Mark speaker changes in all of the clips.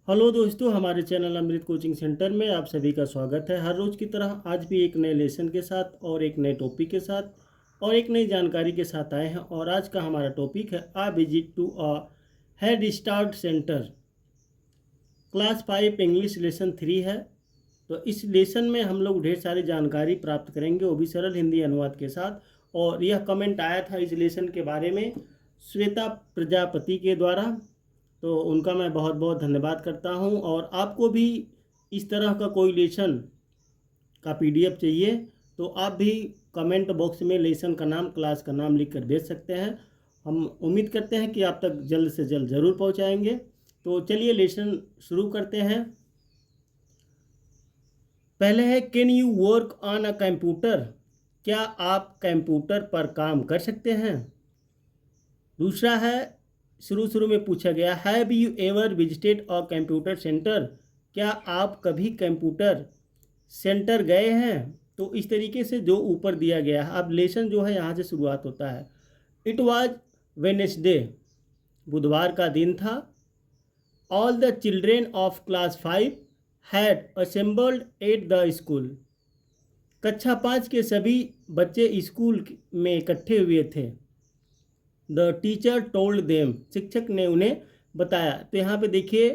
Speaker 1: Hello दोस्तों, हमारे channel अमृत coaching centre में आप सभी का स्वागत है। हर रोज़ की तरह आज भी एक नए लेसन के साथ और एक नए टॉपिक के साथ और एक नई जानकारी के साथ आए हैं। और आज का हमारा टॉपिक है a visit to a head start centre. Class 5 English lesson 3 है। तो इस लेसन में हम लोग ढेर सारी जानकारी प्राप्त करेंगे, वो भी सरल हिंदी अनुवाद के साथ। और यह कमेंट आया था इस लेसन के बारे में श्वेता प्रजापति के द्वारा, तो उनका मैं बहुत बहुत धन्यवाद करता हूं। और आपको भी इस तरह का कोई लेसन का पीडीएफ चाहिए तो आप भी कमेंट बॉक्स में लेसन का नाम, क्लास का नाम लिख कर भेज सकते हैं। हम उम्मीद करते हैं कि आप तक जल्द से जल्द ज़रूर पहुंचाएंगे। तो चलिए लेसन शुरू करते हैं। पहले है can you work on a computer. क्या आप कंप्यूटर पर काम कर सकते हैं। दूसरा है, शुरू में पूछा गया have you ever visited a computer centre. क्या आप कभी कंप्यूटर सेंटर गए हैं। तो इस तरीके से जो ऊपर दिया गया है, अब लेसन जो है यहाँ से शुरुआत होता है। इट वाज वेनेसडे, बुधवार का दिन था। All the children of class 5 had assembled at the school. कक्षा 5 के सभी बच्चे स्कूल में इकट्ठे हुए थे। द टीचर टोल्ड देम, शिक्षक ने उन्हें बताया। तो यहाँ पे देखिए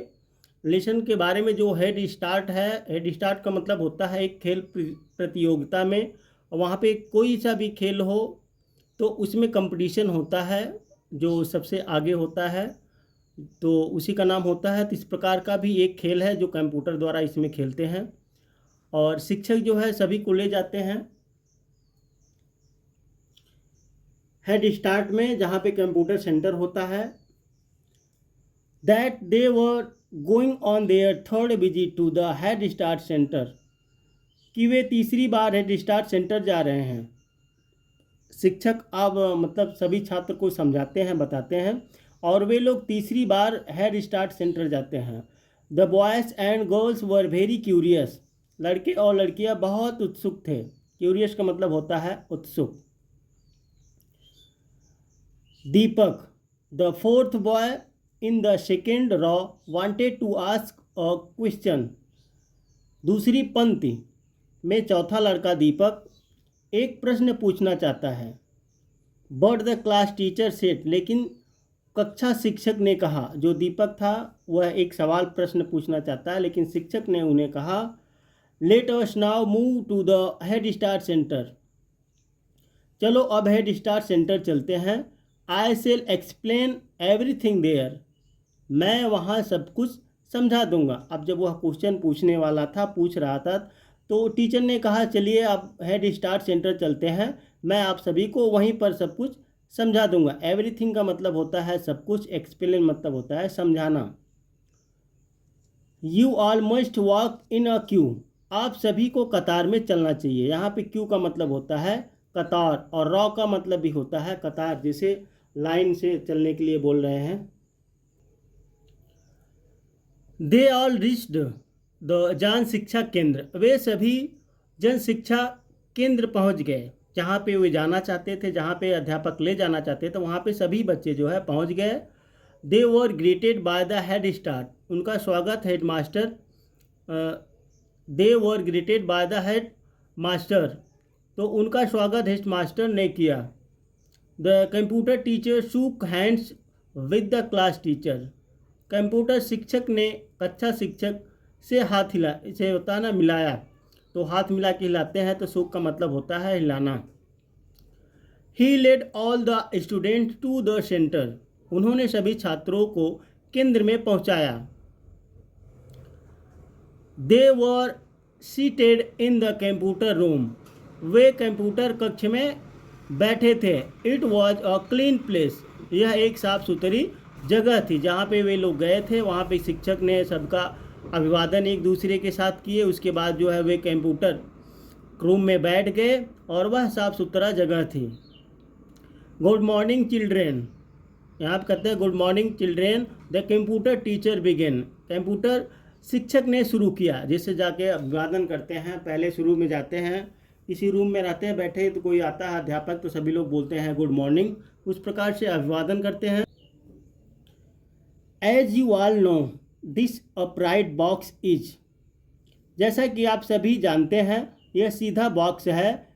Speaker 1: लेसन के बारे में जो हेड स्टार्ट है, हेड स्टार्ट का मतलब होता है एक खेल प्रतियोगिता में, और वहाँ पे कोई सा भी खेल हो तो उसमें कंपटीशन होता है, जो सबसे आगे होता है तो उसी का नाम होता है। तो इस प्रकार का भी एक खेल है जो कंप्यूटर द्वारा इसमें खेलते हैं, और शिक्षक जो है सभी को ले जाते हैं हेड स्टार्ट में, जहाँ पे कंप्यूटर सेंटर होता है। That they were going on their third visit to the head start centre, कि वे तीसरी बार हेड स्टार्ट सेंटर जा रहे हैं। शिक्षक अब मतलब सभी छात्र को समझाते हैं, बताते हैं, और वे लोग तीसरी बार हेड स्टार्ट सेंटर जाते हैं। The boys and girls were very curious, लड़के और लड़कियां बहुत उत्सुक थे। क्यूरियस का मतलब होता है उत्सुक। Deepak, the fourth boy in the second row, wanted to ask a question. दूसरी पंक्ति में चौथा लड़का दीपक एक प्रश्न पूछना चाहता है। But the class teacher said, लेकिन कक्षा शिक्षक ने कहा। जो दीपक था वह एक सवाल प्रश्न पूछना चाहता है, लेकिन शिक्षक ने उन्हें कहा let us now move to the head start centre. चलो अब हेड स्टार्ट सेंटर चलते हैं। I shall explain everything there, मैं वहाँ सब कुछ समझा दूंगा। अब जब वह क्वेश्चन पूछने वाला था, पूछ रहा था, तो टीचर ने कहा चलिए अब हेड स्टार्ट सेंटर चलते हैं, मैं आप सभी को वहीं पर सब कुछ समझा दूंगा। एवरीथिंग का मतलब होता है सब कुछ, एक्सप्लेन मतलब होता है समझाना। You all must walk in a Q, आप सभी को कतार में चलना चाहिए। यहाँ पे क्यू का मतलब होता है कतार, और रॉ का मतलब भी होता है कतार, जैसे लाइन से चलने के लिए बोल रहे हैं। दे ऑल रिच्ड द जन शिक्षा केंद्र, वे सभी जन शिक्षा केंद्र पहुंच गए। जहाँ पे वे जाना चाहते थे, जहाँ पे अध्यापक ले जाना चाहते थे, वहाँ पे सभी बच्चे जो है पहुँच गए। They were greeted by the head start, उनका स्वागत head master, they were greeted by the head master, तो उनका स्वागत हेड मास्टर ने किया। The computer teacher shook hands with the class teacher, computer शिक्षक ने कक्षा शिक्षक से हाथ हिला, इसे होता है ना मिलाया, तो हाथ मिला के हिलाते हैं, तो शूक का मतलब होता है हिलाना। He led all the student to the centre, उन्होंने सभी छात्रों को केंद्र में पहुंचाया। They were seated in the computer room, वे कंप्यूटर कक्ष में बैठे थे। It was a clean place, यह एक साफ सुथरी जगह थी। जहाँ पे वे लोग गए थे वहाँ पे शिक्षक ने सबका अभिवादन एक दूसरे के साथ किए। उसके बाद जो है वे कंप्यूटर रूम में बैठ गए, और वह साफ सुथरा जगह थी। गुड मॉर्निंग चिल्ड्रेन, यहाँ पे कहते हैं good morning children, the computer teacher began, computer शिक्षक ने शुरू किया। जैसे जाके अभिवादन करते हैं, पहले शुरू में जाते हैं, किसी रूम में रहते हैं बैठे, तो कोई आता है अध्यापक, तो सभी लोग बोलते हैं गुड मॉर्निंग, उस प्रकार से अभिवादन करते हैं। As you all know, this upright box is. जैसा कि आप सभी जानते हैं, यह सीधा बॉक्स है।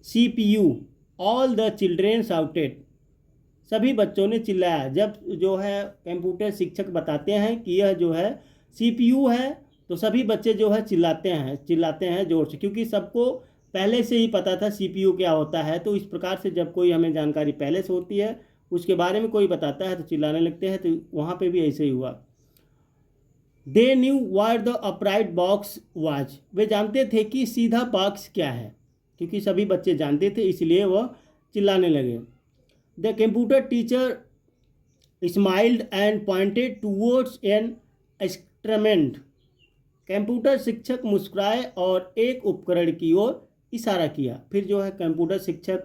Speaker 1: CPU। All the children shouted. सभी बच्चों ने चिल्लाया। जब जो है कंप्यूटर शिक्षक बताते हैं कि यह जो है CPU है, तो सभी बच्चे जो है चिल्लाते हैं ज़ोर से, क्योंकि सबको पहले से ही पता था CPU क्या होता है। तो इस प्रकार से जब कोई हमें जानकारी पहले से होती है, उसके बारे में कोई बताता है तो चिल्लाने लगते हैं। तो वहाँ पे भी ऐसे ही हुआ। They knew what the upright box was. वे जानते थे कि सीधा बॉक्स क्या है, क्योंकि सभी बच्चे जानते थे, इसलिए वह चिल्लाने लगे। The computer teacher smiled and pointed towards an instrument. Computer शिक्षक मुस्कुराए और एक उपकरण की ओर इशारा किया। फिर जो है कंप्यूटर शिक्षक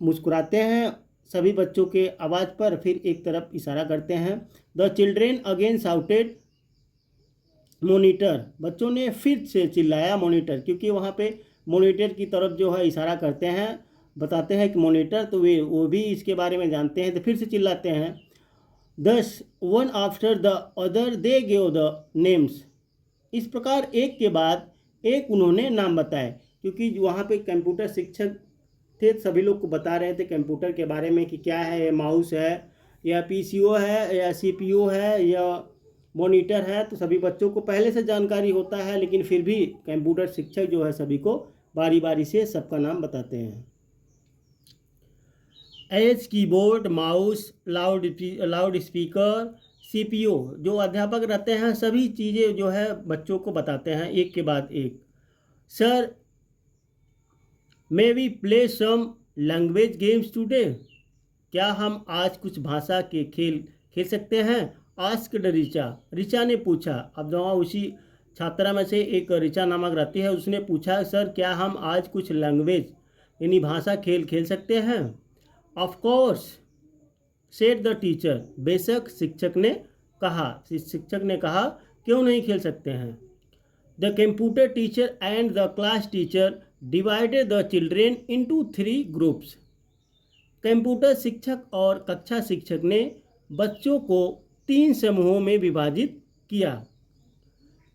Speaker 1: मुस्कुराते हैं सभी बच्चों के आवाज़ पर, फिर एक तरफ इशारा करते हैं। The children again shouted monitor. बच्चों ने फिर से चिल्लाया मोनीटर, क्योंकि वहाँ पे मोनीटर की तरफ जो है इशारा करते हैं, बताते हैं कि मोनीटर, तो वो भी इसके बारे में जानते हैं, तो फिर से चिल्लाते हैं। दस one after the other they gave the names. इस प्रकार एक के बाद एक उन्होंने नाम बताए, क्योंकि वहाँ पे कंप्यूटर शिक्षक थे, सभी लोग को बता रहे थे कंप्यूटर के बारे में कि क्या है, माउस है या PCO है या CPU है या मॉनिटर है। तो सभी बच्चों को पहले से जानकारी होता है, लेकिन फिर भी कंप्यूटर शिक्षक जो है सभी को बारी बारी से सबका नाम बताते हैं। As keyboard, mouse, loud speaker, CPU। जो अध्यापक रहते हैं सभी चीज़ें जो है बच्चों को बताते हैं एक के बाद एक। Sir may we play some language games today. क्या हम आज कुछ भाषा के खेल खेल सकते हैं? आस्क्ड रिचा। रिचा ने पूछा। अब वहाँ उसी छात्रा में से एक रिचा नामक रहती है, उसने पूछा, सर क्या हम आज कुछ लैंग्वेज यानी भाषा खेल खेल सकते हैं? Of course said the teacher. बेशक, शिक्षक ने कहा। शिक्षक ने कहा, क्यों नहीं खेल सकते हैं? The computer teacher and the class teacher divided the children into 3 groups. Computer शिक्षक और कक्षा शिक्षक ने बच्चों को 3 समूहों में विभाजित किया।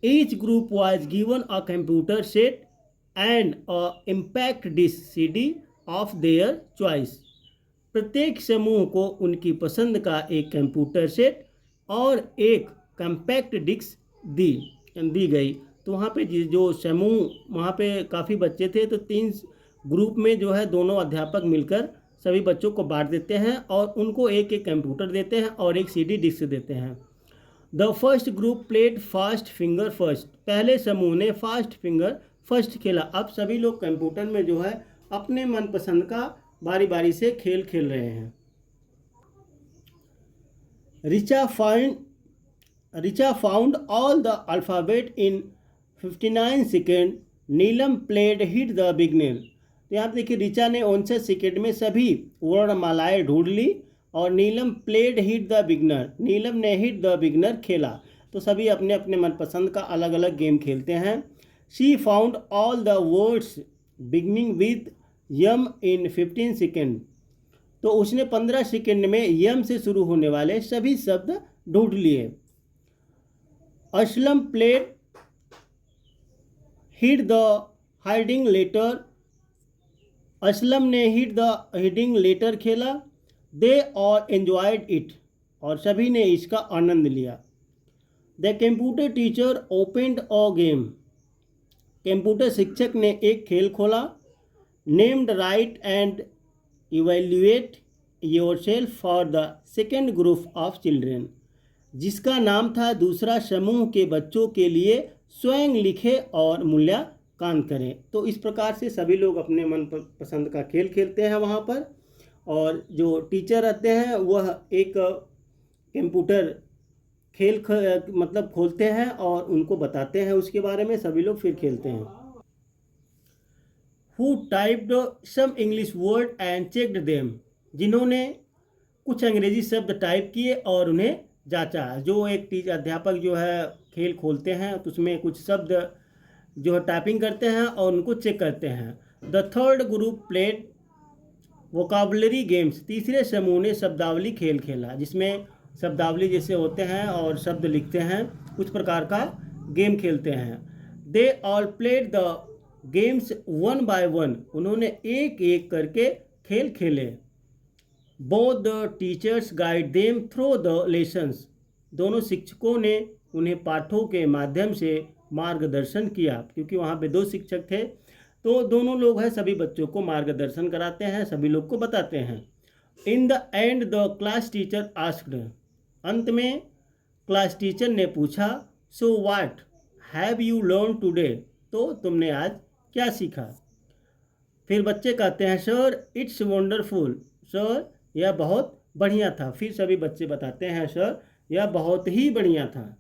Speaker 1: Each group was given a computer set and a impact disc CD of their choice. प्रत्येक समूह को उनकी पसंद का एक कंप्यूटर सेट और एक कम्पैक्ट डिस्क दी गई। तो वहाँ पे जो समूह, वहाँ पे काफ़ी बच्चे थे, तो 3 ग्रुप में जो है दोनों अध्यापक मिलकर सभी बच्चों को बांट देते हैं और उनको एक एक कंप्यूटर देते हैं और एक CD डिस्क देते हैं। The first group played fast finger first. पहले समूह ने फास्ट फिंगर फर्स्ट खेला। अब सभी लोग कंप्यूटर में जो है अपने मनपसंद का बारी बारी से खेल खेल रहे हैं। Richa found all the alphabet in 59 second. Neelam played hit the beginner. तो यहाँ पर देखिए, रिचा ने 59 सेकेंड में सभी वर्णमालाएँ ढूंढ ली और नीलम प्लेड हिट द बिगनर। नीलम ने हिट द बिगनर खेला। तो सभी अपने अपने मनपसंद का अलग अलग गेम खेलते हैं। She found all the words beginning with yam in 15 second. तो उसने 15 सेकेंड में यम से शुरू होने वाले सभी शब्द ढूंढ लिए। Aslam played hit the hiding letter. Aslam ने हिट द हिडिंग लेटर खेला। दे और एंजॉयड इट। और सभी ने इसका आनंद लिया। The computer teacher opened a game. Computer शिक्षक ने एक खेल खोला। Named right and evaluate yourself for the second group of children. जिसका नाम था दूसरा समूह के बच्चों के लिए स्वयं लिखे और मूल्यांकन करें। तो इस प्रकार से सभी लोग अपने मन पसंद का खेल खेलते हैं वहाँ पर, और जो टीचर रहते हैं वह एक कंप्यूटर खेल मतलब खोलते हैं और उनको बताते हैं उसके बारे में, सभी लोग फिर खेलते हैं। Who typed some English word and checked them। जिन्होंने कुछ अंग्रेजी शब्द टाइप किए और उन्हें जांचा। जो एक अध्यापक जो है खेल खोलते हैं तो उसमें कुछ शब्द जो है टाइपिंग करते हैं और उनको चेक करते हैं। The third group played vocabulary games. तीसरे समूह ने शब्दावली खेल खेला, जिसमें शब्दावली जैसे होते हैं और शब्द लिखते हैं, उस प्रकार का गेम खेलते हैं। They all played the games one by one, उन्होंने एक एक करके खेल खेले। Both the teachers guide them through the lessons, दोनों शिक्षकों ने उन्हें पाठों के माध्यम से मार्गदर्शन किया, क्योंकि वहाँ पे 2 शिक्षक थे, तो दोनों लोग हैं, सभी बच्चों को मार्गदर्शन कराते हैं, सभी लोग को बताते हैं। In the end the class teacher asked, अंत में क्लास टीचर ने पूछा, so what have you learn today, तो तुमने आज क्या सीखा। फिर बच्चे कहते हैं, सर इट्स वंडरफुल, सर यह बहुत बढ़िया था। फिर सभी बच्चे बताते हैं, सर यह बहुत ही बढ़िया था।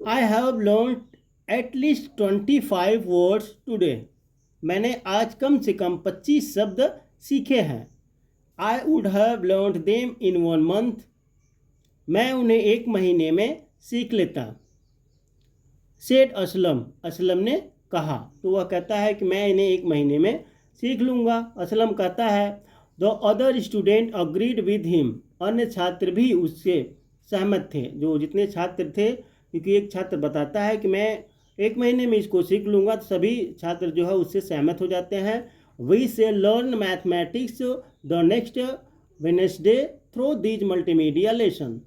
Speaker 1: I have learn at least 25 words today, मैंने आज कम से कम 25 शब्द सीखे हैं। I would have learn them in 1 month, मैं उन्हें 1 महीने में सीख लेता। सेड असलम, असलम ने कहा, तो वह कहता है कि मैं इन्हें 1 महीने में सीख लूँगा। असलम कहता है, the other student agreed with him, अन्य छात्र भी उससे सहमत थे, जो जितने छात्र थे, क्योंकि एक छात्र बताता है कि मैं 1 महीने में इसको सीख लूँगा, तो सभी छात्र जो है उससे सहमत हो जाते हैं। वी से learn mathematics the next Wednesday through these multimedia lesson,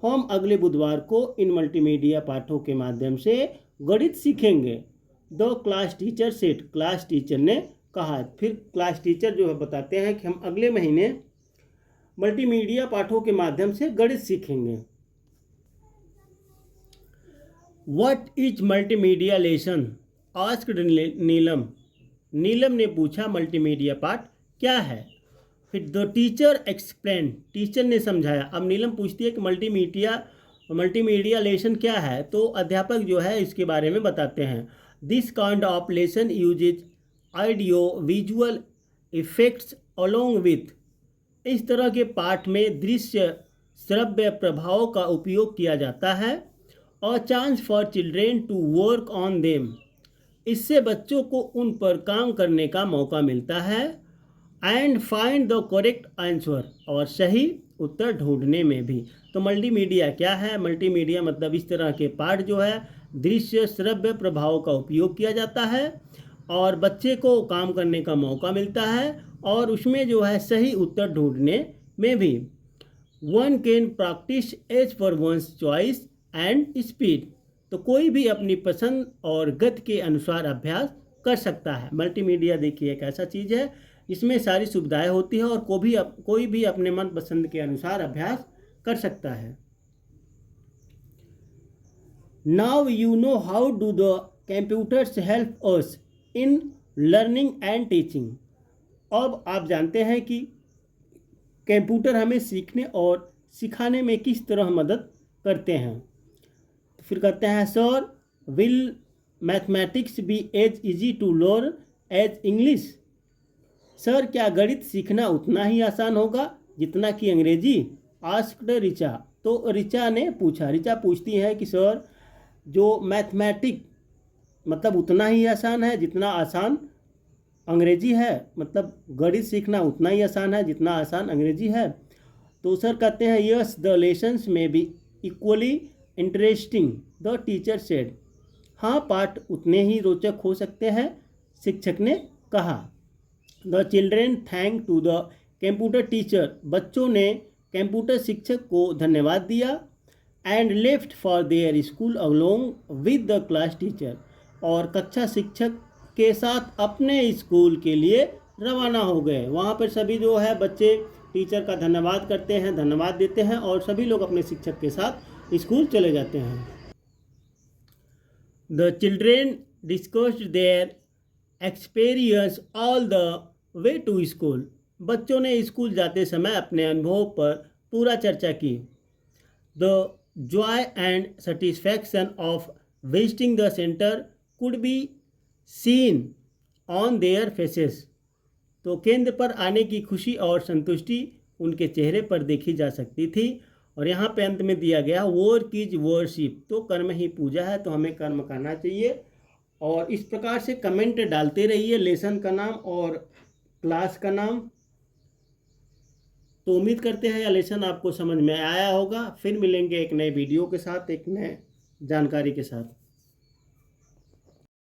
Speaker 1: हम अगले बुधवार को इन मल्टीमीडिया पाठों के माध्यम से गणित सीखेंगे। The class teacher said, class teacher ने कहा। फिर क्लास टीचर जो है बताते हैं कि हम अगले महीने मल्टीमीडिया पाठों के माध्यम से गणित सीखेंगे। What is multimedia lesson asked Neelam, Neelam ने पूछा मल्टीमीडिया पाठ क्या है। फिर द टीचर एक्सप्लेन, टीचर ने समझाया। अब नीलम पूछती है कि मल्टीमीडिया लेसन क्या है, तो अध्यापक जो है इसके बारे में बताते हैं। This kind of lesson uses audio visual effects along with, इस तरह के पाठ में दृश्य श्रव्य प्रभाव का उपयोग किया जाता है। और chance for children to work on them, इससे बच्चों को उन पर काम करने का मौका मिलता है। And find the correct answer, और सही उत्तर ढूंढने में भी। तो मल्टीमीडिया क्या है? मल्टीमीडिया मतलब इस तरह के पाठ जो है दृश्य श्रव्य प्रभाव का उपयोग किया जाता है और बच्चे को काम करने का मौका मिलता है और उसमें जो है सही उत्तर ढूंढने में भी। One can practise as per one's choice and speed, तो कोई भी अपनी पसंद और गति के अनुसार अभ्यास कर सकता है। मल्टीमीडिया देखिए एक ऐसा चीज़ है इसमें सारी सुविधाएं होती हैं और कोई भी अपने मन पसंद के अनुसार अभ्यास कर सकता है। Now you know how do the computers help us in learning and teaching, अब आप जानते हैं कि कंप्यूटर हमें सीखने और सिखाने में किस तरह मदद करते हैं। फिर कहते हैं, sir will mathematics be as easy to learn as English, sir क्या गणित सीखना उतना ही आसान होगा जितना कि अंग्रेजी? आस्क्ड रिचा, तो रिचा ने पूछा, रिचा पूछती है कि सर जो मैथमेटिक मतलब उतना ही आसान है जितना आसान अंग्रेजी है, मतलब गणित सीखना उतना ही आसान है जितना आसान अंग्रेजी है? तो सर कहते हैं, यस द लेसन्स में be equally interesting the teacher said, हाँ पाठ उतने ही रोचक हो सकते हैं, शिक्षक ने कहा। The children thank to the computer teacher, बच्चों ने कंप्यूटर शिक्षक को धन्यवाद दिया। And left for their school along with the class teacher, और कक्षा शिक्षक के साथ अपने स्कूल के लिए रवाना हो गए। वहाँ पर सभी जो है बच्चे टीचर का धन्यवाद करते हैं, धन्यवाद देते हैं और सभी लोग अपने शिक्षक के साथ स्कूल चले जाते हैं। The children discussed their experience all the way to school, बच्चों ने स्कूल जाते समय अपने अनुभव पर पूरा चर्चा की। The Joy and satisfaction of visiting the centre could be seen on their faces, तो केंद्र पर आने की खुशी और संतुष्टि उनके चेहरे पर देखी जा सकती थी। और यहाँ पे अंत में दिया गया वर्क इज वर्शिप, तो कर्म ही पूजा है, तो हमें कर्म करना चाहिए। और इस प्रकार से कमेंट डालते रहिए लेसन का नाम और क्लास का नाम। तो उम्मीद करते हैं यह लेसन आपको समझ में आया होगा। फिर मिलेंगे एक नए वीडियो के साथ, एक नए जानकारी के साथ।